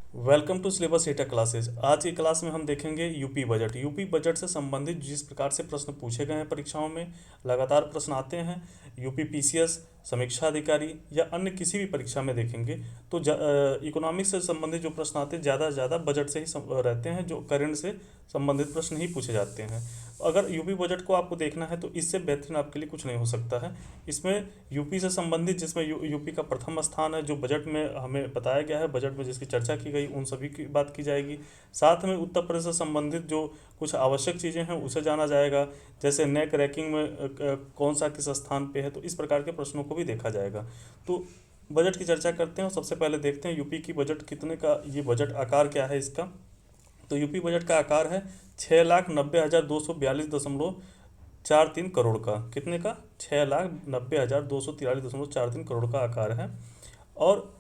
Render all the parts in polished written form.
Welcome to syllabus Etah classes. आज की class में हम देखेंगे यूपी बजट। यूपी बजट से संबंधित जिस प्रकार से प्रश्न पूछे गए हैं परीक्षाओं में लगातार प्रश्न आते हैं। यूपी पीसीएस, समीक्षा अधिकारी या अन्य किसी भी परीक्षा में देखेंगे तो इकोनॉमिक्स से संबंधित जो प्रश्न आते हैं ज़्यादा से ज़्यादा बजट से ही रहते हैं, जो करंट से संबंधित प्रश्न ही पूछे जाते हैं। अगर यूपी बजट को आपको देखना है तो इससे बेहतरीन आपके लिए कुछ नहीं हो सकता है। इसमें यूपी से संबंधित जिसमें यूपी का प्रथम स्थान है, जो बजट में हमें बताया गया है, बजट में जिसकी चर्चा की गई उन सभी की बात की जाएगी। साथ में उत्तर प्रदेश से संबंधित जो कुछ आवश्यक चीज़ें हैं उसे जाना जाएगा, जैसे नेक रैंकिंग में कौन सा किस स्थान पे है, तो इस प्रकार के प्रश्नों को भी देखा जाएगा। तो बजट की चर्चा करते हैं और सबसे पहले देखते हैं यूपी की बजट कितने का, ये बजट आकार क्या है इसका। तो यूपी बजट का आकार है 6,90,242.43 करोड़ का। कितने का? 6,90,243.43 करोड़ का आकार है। और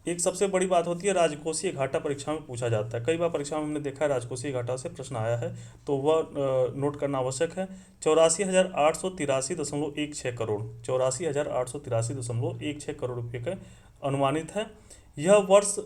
एक सबसे बड़ी बात होती है राजकोषीय घाटा, परीक्षा में पूछा जाता है। कई बार परीक्षा में हमने देखा है राजकोषीय घाटा से प्रश्न आया है, तो वह नोट करना आवश्यक है। 84,883.16 करोड़, 84,883.16 रुपये का अनुमानित है। यह वर्ष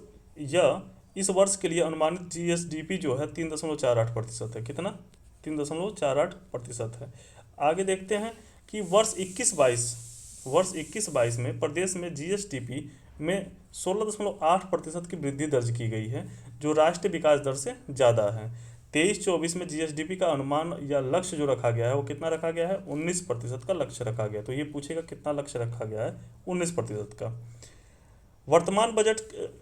यह इस वर्ष के लिए अनुमानित जीएसडीपी जो है 3.48% है। कितना? 3.48% है। आगे देखते हैं कि वर्ष 21-22 में प्रदेश में जीएसडीपी में 16.8% की वृद्धि दर्ज की गई है, जो राष्ट्रीय विकास दर से ज़्यादा है। 23-24 में जीएसडीपी का अनुमान या लक्ष्य जो रखा गया है वो कितना रखा गया है? 19% का लक्ष्य रखा गया। तो ये पूछेगा कितना लक्ष्य रखा गया है? 19% का। वर्तमान बजट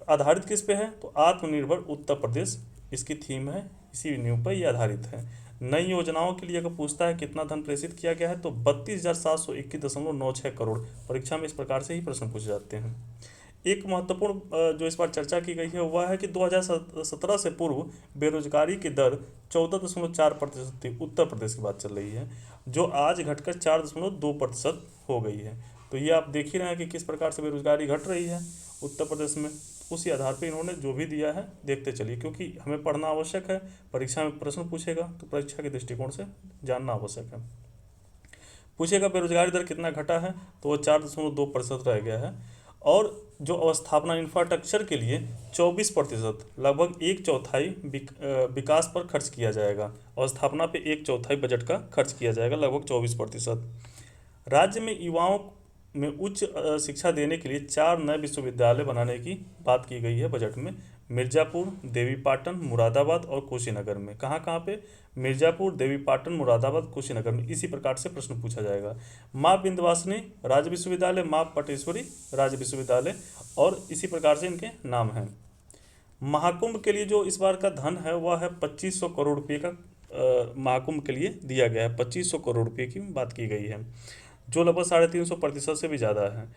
आधारित किस पे है? तो आत्मनिर्भर उत्तर प्रदेश इसकी थीम है, इसी नींव पर यह आधारित है। नई योजनाओं के लिए अगर पूछता है कितना धन प्रेषित किया गया है, तो 32,721.96 करोड़। परीक्षा में इस प्रकार से ही प्रश्न पूछे जाते हैं। एक महत्वपूर्ण जो इस बार चर्चा की गई है वह है कि 2017 से पूर्व बेरोजगारी की दर 14.4% थी। उत्तर प्रदेश की बात चल रही है, जो आज घटकर 4.2% हो गई है। तो ये आप देख ही रहे हैं कि किस प्रकार से बेरोजगारी घट रही है उत्तर प्रदेश में। उसी आधार पर इन्होंने जो भी दिया है देखते चलिए, क्योंकि हमें पढ़ना आवश्यक है। परीक्षा में प्रश्न पूछेगा तो परीक्षा के दृष्टिकोण से जानना आवश्यक है। पूछेगा बेरोजगारी दर कितना घटा है, तो वो 4.2% रह गया है। और जो अवस्थापना इंफ्रास्ट्रक्चर के लिए 24%, लगभग एक चौथाई विकास पर खर्च किया जाएगा। अवस्थापना पे एक चौथाई बजट का खर्च किया जाएगा, लगभग 24%। राज्य में युवाओं में उच्च शिक्षा देने के लिए 4 नए विश्वविद्यालय बनाने की बात की गई है बजट में। मिर्ज़ापुर, देवीपाटन, मुरादाबाद और कुशीनगर में। कहाँ कहाँ पे? मिर्ज़ापुर, देवीपाटन, मुरादाबाद, कुशीनगर में। इसी प्रकार से प्रश्न पूछा जाएगा। माँ विंध्यवासिनी राज्य विश्वविद्यालय, माँ पटेश्वरी राज्य विश्वविद्यालय, और इसी प्रकार से इनके नाम हैं। महाकुंभ के लिए जो इस बार का धन है वह है 2500 करोड़ रुपये का। महाकुंभ के लिए दिया गया है 2500 करोड़ रुपये की बात की गई है, जो लगभग 350% से भी ज़्यादा है।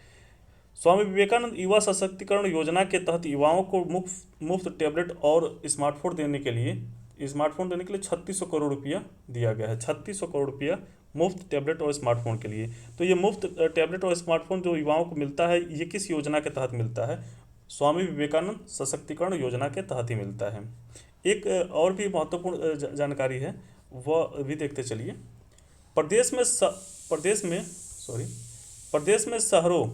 स्वामी विवेकानंद युवा सशक्तिकरण योजना के तहत युवाओं को मुफ्त टैबलेट और स्मार्टफोन देने के लिए 3600 करोड़ रुपया दिया गया है। 3600 करोड़ रुपया मुफ्त टैबलेट और स्मार्टफोन के लिए। तो ये मुफ्त टैबलेट और स्मार्टफोन जो युवाओं को मिलता है, ये किस योजना के तहत मिलता है? स्वामी विवेकानंद सशक्तिकरण योजना के तहत ही मिलता है। एक और भी महत्वपूर्ण जानकारी है, वह भी देखते चलिए। प्रदेश में स, प्रदेश में सॉरी प्रदेश में शहरों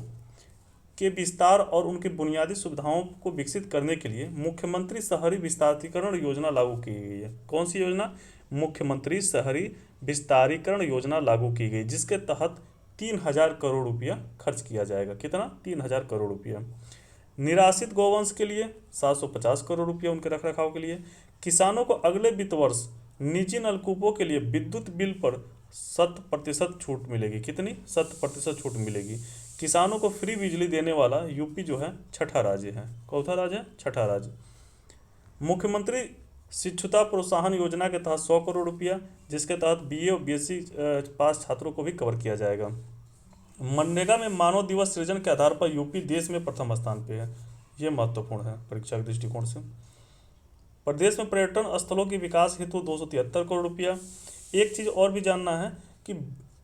के विस्तार और उनकी बुनियादी सुविधाओं को विकसित करने के लिए मुख्यमंत्री शहरी विस्तारीकरण योजना लागू की गई है। कौन सी योजना? मुख्यमंत्री शहरी विस्तारीकरण योजना लागू की गई, जिसके तहत 3,000 करोड़ रुपया खर्च किया जाएगा। कितना? 3,000 करोड़ रुपया। निराश्रित गौवंश के लिए 750 करोड़ रुपया उनके रख रखाव के लिए। किसानों को अगले वित्त वर्ष निजी नलकूपों के लिए विद्युत बिल पर 100% छूट मिलेगी। कितनी? 100% छूट मिलेगी। किसानों को फ्री बिजली देने वाला यूपी जो है छठा राज्य है। कौन सा राज्य है? छठा राज्य। मुख्यमंत्री शिक्षुता प्रोत्साहन योजना के तहत 100 करोड़ रुपया, जिसके तहत बीए और बीएससी पास छात्रों को भी कवर किया जाएगा। मनरेगा में मानव दिवस सृजन के आधार पर यूपी देश में प्रथम स्थान पे है। ये महत्वपूर्ण है परीक्षा के दृष्टिकोण से। प्रदेश में पर्यटन स्थलों के विकास हेतु 273 करोड़ रुपया। एक चीज़ और भी जानना है कि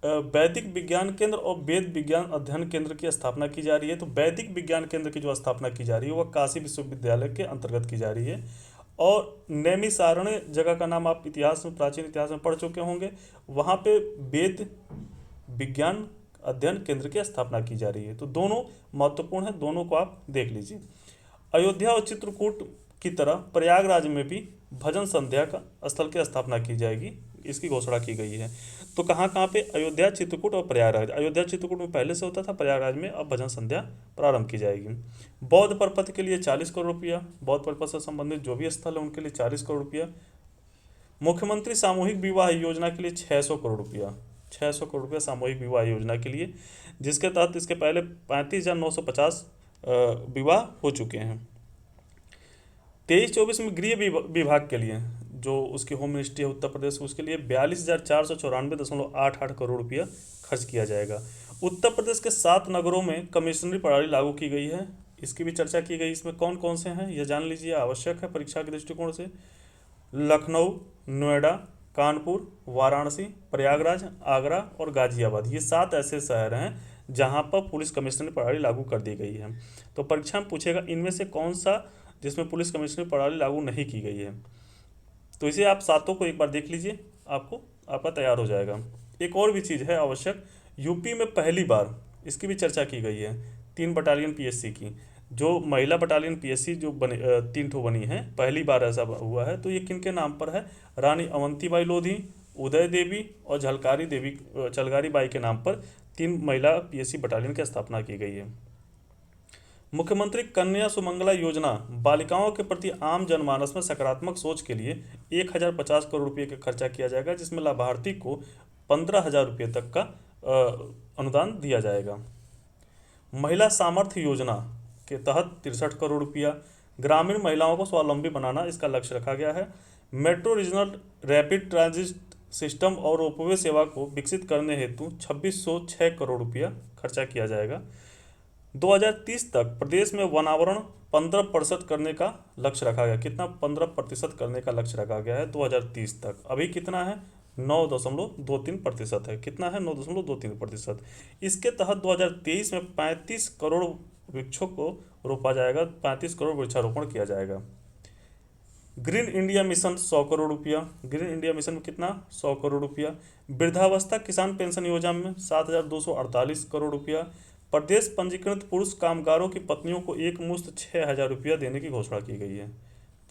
वैदिक विज्ञान केंद्र और वेद विज्ञान अध्ययन केंद्र की स्थापना की जा रही है। तो वैदिक विज्ञान केंद्र की जो स्थापना की जा रही है वह काशी विश्वविद्यालय के अंतर्गत की जा रही है। और नैमिषारण्य जगह का नाम आप इतिहास में, प्राचीन इतिहास में पढ़ चुके होंगे। वहाँ पे वेद विज्ञान अध्ययन केंद्र की स्थापना की जा रही है। तो दोनों महत्वपूर्ण है, दोनों को आप देख लीजिए। अयोध्या और चित्रकूट की तरह प्रयागराज में भी भजन संध्या का स्थल की स्थापना की जाएगी, इसकी घोषणा की गई है। तो कहाँ कहाँ पे? अयोध्या, चित्रकूट और प्रयागराज। अयोध्या चित्रकूट में पहले से होता था, प्रयागराज में अब भजन संध्या प्रारंभ की जाएगी। बौद्ध परिपथ के लिए 40 करोड़ रुपया, बौद्ध परिपथ से संबंधित जो भी स्थल है उनके लिए 40 करोड़ रुपया। मुख्यमंत्री सामूहिक विवाह योजना के लिए 600 करोड़ रुपया, 600 करोड़ रुपया सामूहिक विवाह योजना के लिए, जिसके तहत इसके पहले 35,950 विवाह हो चुके हैं। 23-24 में गृह विभाग के लिए, जो उसकी होम मिनिस्ट्री है उत्तर प्रदेश, उसके लिए 42,494.88 करोड़ रुपया खर्च किया जाएगा। उत्तर प्रदेश के 7 नगरों में कमिश्नरी प्रणाली लागू की गई है, इसकी भी चर्चा की गई। इसमें कौन कौन से हैं यह जान लीजिए, आवश्यक है परीक्षा के दृष्टिकोण से। लखनऊ, नोएडा, कानपुर, वाराणसी, प्रयागराज, आगरा और गाजियाबाद, ये 7 ऐसे शहर हैं जहां पर पुलिस कमिश्नरी प्रणाली लागू कर दी गई है। तो परीक्षा में पूछेगा इनमें से कौन सा जिसमें पुलिस कमिश्नरी प्रणाली लागू नहीं की गई है। तो इसे आप 7 को एक बार देख लीजिए, आपका तैयार हो जाएगा। एक और भी चीज़ है आवश्यक, यूपी में पहली बार, इसकी भी चर्चा की गई है, 3 बटालियन पीएससी की, जो महिला बटालियन पीएससी जो बने 3 ठो बनी है, पहली बार ऐसा हुआ है। तो ये किन के नाम पर है? रानी अवंतीबाई लोधी, उदय देवी और चलगारी बाई के नाम पर 3 महिला पीएससी बटालियन की स्थापना की गई है। मुख्यमंत्री कन्या सुमंगला योजना बालिकाओं के प्रति आम जनमानस में सकारात्मक सोच के लिए 1,050 करोड़ रुपये का खर्चा किया जाएगा, जिसमें लाभार्थी को 15,000 रुपये तक का अनुदान दिया जाएगा। महिला सामर्थ्य योजना के तहत 63 करोड़ रुपया, ग्रामीण महिलाओं को स्वावलंबी बनाना इसका लक्ष्य रखा गया है। Metro regional rapid transit system और रोपवे सेवा को विकसित करने हेतु 2606 करोड़ रुपया खर्चा किया जाएगा। 2030 तक प्रदेश में वनावरण 15% करने का लक्ष्य रखा गया। कितना? 15% करने का लक्ष्य रखा गया है 2030 तक। अभी कितना है? 9.23% है। कितना है? 9.23%। इसके तहत 2023 में 35 करोड़ वृक्षों को रोपा जाएगा, 35 करोड़ वृक्षारोपण किया जाएगा। ग्रीन इंडिया मिशन 100 करोड़ रुपया, ग्रीन इंडिया मिशन में कितना? 100 करोड़ रुपया। वृद्धावस्था किसान पेंशन योजना में 7,248 करोड़ रुपया। प्रदेश पंजीकृत पुरुष कामगारों की पत्नियों को एक मुश्त 6,000 रुपया देने की घोषणा की गई है,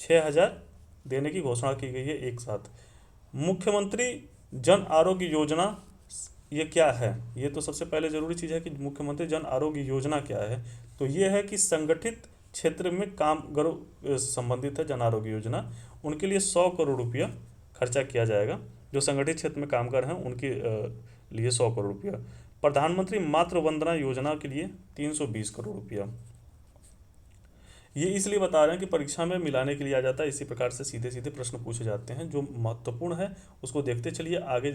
6,000 देने की घोषणा की गई है एक साथ। मुख्यमंत्री जन आरोग्य योजना, ये क्या है? ये तो सबसे पहले जरूरी चीज़ है कि मुख्यमंत्री जन आरोग्य योजना क्या है। तो ये है कि संगठित क्षेत्र में कामगारों संबंधित है जन आरोग्य योजना, उनके लिए 100 करोड़ रुपया खर्चा किया जाएगा। जो संगठित क्षेत्र में कामगार हैं उनके लिए 100 करोड़ रुपया। प्रधानमंत्री मातृ वंदना योजना के लिए 320 करोड़ रुपया। ये इसलिए बता रहे हैं कि परीक्षा में मिलाने के लिए आ जाता है, इसी प्रकार से सीधे सीधे प्रश्न पूछे जाते हैं। जो महत्वपूर्ण है उसको देखते चलिए, आगे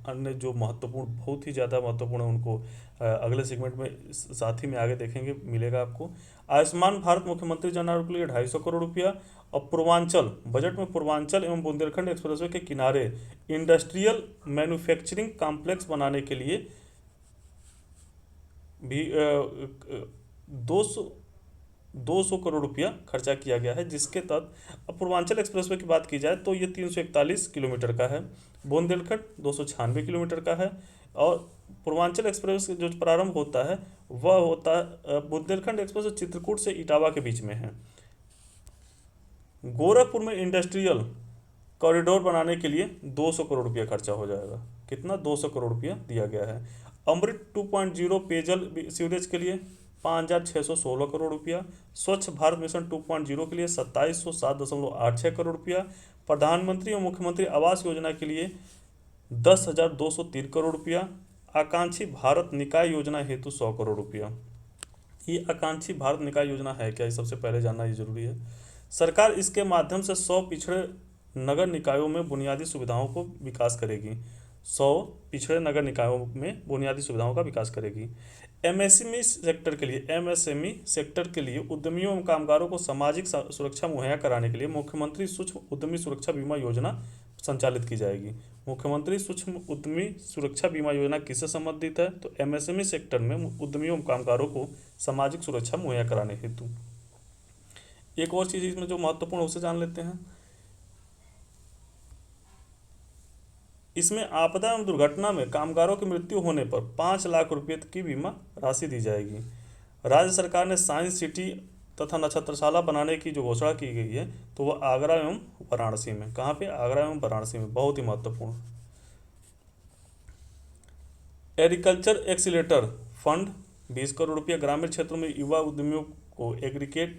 अन्य जो महत्वपूर्ण, बहुत ही ज़्यादा महत्वपूर्ण है, उनको अगले सेगमेंट में साथ ही में आगे देखेंगे, मिलेगा आपको। आयुष्मान भारत मुख्यमंत्री जन आरोग्य के लिए 250 करोड़ रुपया। और पूर्वांचल बजट में पूर्वांचल एवं बुंदेलखंड एक्सप्रेसवे के किनारे इंडस्ट्रियल मैन्युफैक्चरिंग कॉम्प्लेक्स बनाने के लिए भी 200 करोड़ रुपया खर्चा किया गया है, जिसके तहत अब पूर्वांचल एक्सप्रेसवे की बात की जाए तो ये 341 किलोमीटर का है, बुंदेलखंड 296 किलोमीटर का है। और पूर्वांचल एक्सप्रेस जो प्रारंभ होता है वह होता है बुंदेलखंड एक्सप्रेस चित्रकूट से इटावा के बीच में है। गोरखपुर में इंडस्ट्रियल कॉरिडोर बनाने के लिए 200 करोड़ रुपया खर्चा हो जाएगा। कितना? 200 करोड़ रुपया दिया गया है। अमृत 2.0 पेयजल सीवरेज के लिए 5,616 करोड़ रुपया। स्वच्छ भारत मिशन 2.0 के लिए 2,707.86 करोड़ रुपया। प्रधानमंत्री और मुख्यमंत्री आवास योजना के लिए 10,203 करोड़ रुपया। आकांक्षी भारत निकाय योजना हेतु 100 करोड़ रुपया। ये आकांक्षी भारत निकाय योजना है क्या, ये सबसे पहले जानना ये जरूरी है। सरकार इसके माध्यम से 100 पिछड़े नगर निकायों में बुनियादी सुविधाओं को विकास करेगी। 100 पिछड़े नगर निकायों में बुनियादी सुविधाओं का विकास करेगी। एमएसएमई सेक्टर के लिए उद्यमियों एवं कामगारों को सामाजिक सुरक्षा मुहैया कराने के लिए मुख्यमंत्री सूक्ष्म उद्यमी सुरक्षा बीमा योजना संचालित की जाएगी। मुख्यमंत्री सूक्ष्म उद्यमी सुरक्षा बीमा योजना किससे संबंधित है? तो एमएसएमई सेक्टर में उद्यमियों एवं कामगारों को सामाजिक सुरक्षा मुहैया कराने हेतु। एक और चीज़ इसमें जो महत्वपूर्ण उसे जान लेते हैं। इसमें आपदा एवं दुर्घटना में कामगारों की मृत्यु होने पर 5 लाख रुपये की बीमा राशि दी जाएगी। राज्य सरकार ने साइंस सिटी तथा नक्षत्रशाला बनाने की जो घोषणा की गई है तो वह आगरा एवं वाराणसी में, कहाँ पे, आगरा एवं वाराणसी में, बहुत ही महत्वपूर्ण। एग्रीकल्चर एक्सीलेटर फंड 20 करोड़ रुपया, ग्रामीण क्षेत्रों में युवा उद्यमियों को एग्रीटेक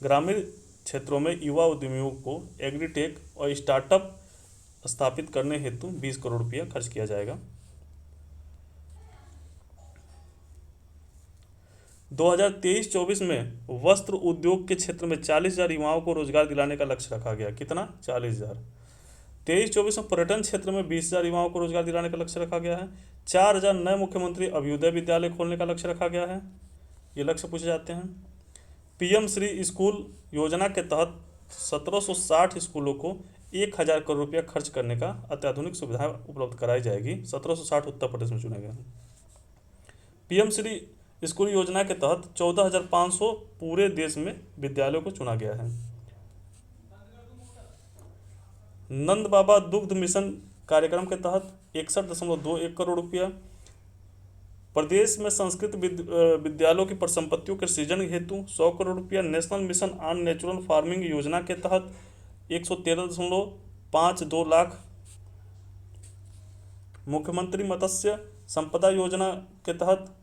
ग्रामीण क्षेत्रों में युवा उद्यमियों को एग्रीटेक और स्टार्टअप स्थापित करने हेतु 20 करोड़ रुपया खर्च किया जाएगा। 2023-24 में वस्त्र उद्योग के क्षेत्र में 40,000 युवाओं को रोजगार दिलाने का लक्ष्य रखा गया। कितना? 40,000। 23-24 में पर्यटन क्षेत्र में 20,000 युवाओं को रोजगार दिलाने का लक्ष्य रखा गया है। 4,000 नए मुख्यमंत्री अभ्युदय विद्यालय खोलने का लक्ष्य रखा गया है। ये लक्ष्य पूछे जाते हैं। पीएम श्री स्कूल योजना के तहत 1760 स्कूलों को 1,000 करोड़ रुपया खर्च करने का अत्याधुनिक सुविधाएं उपलब्ध कराई जाएगी। 1760 उत्तर प्रदेश में चुने गए हैं। पीएम श्री स्कूल योजना के तहत 14,500 पूरे देश में विद्यालयों को चुना गया है। नंद बाबा दुग्ध मिशन कार्यक्रम के तहत 61.21 करोड़ रुपया। प्रदेश में संस्कृत विद्यालयों की परिसंपत्तियों के सृजन हेतु 100 करोड़ रुपया। National mission on natural farming योजना के तहत 113.52 लाख। मुख्यमंत्री मत्स्य संपदा योजना के तहत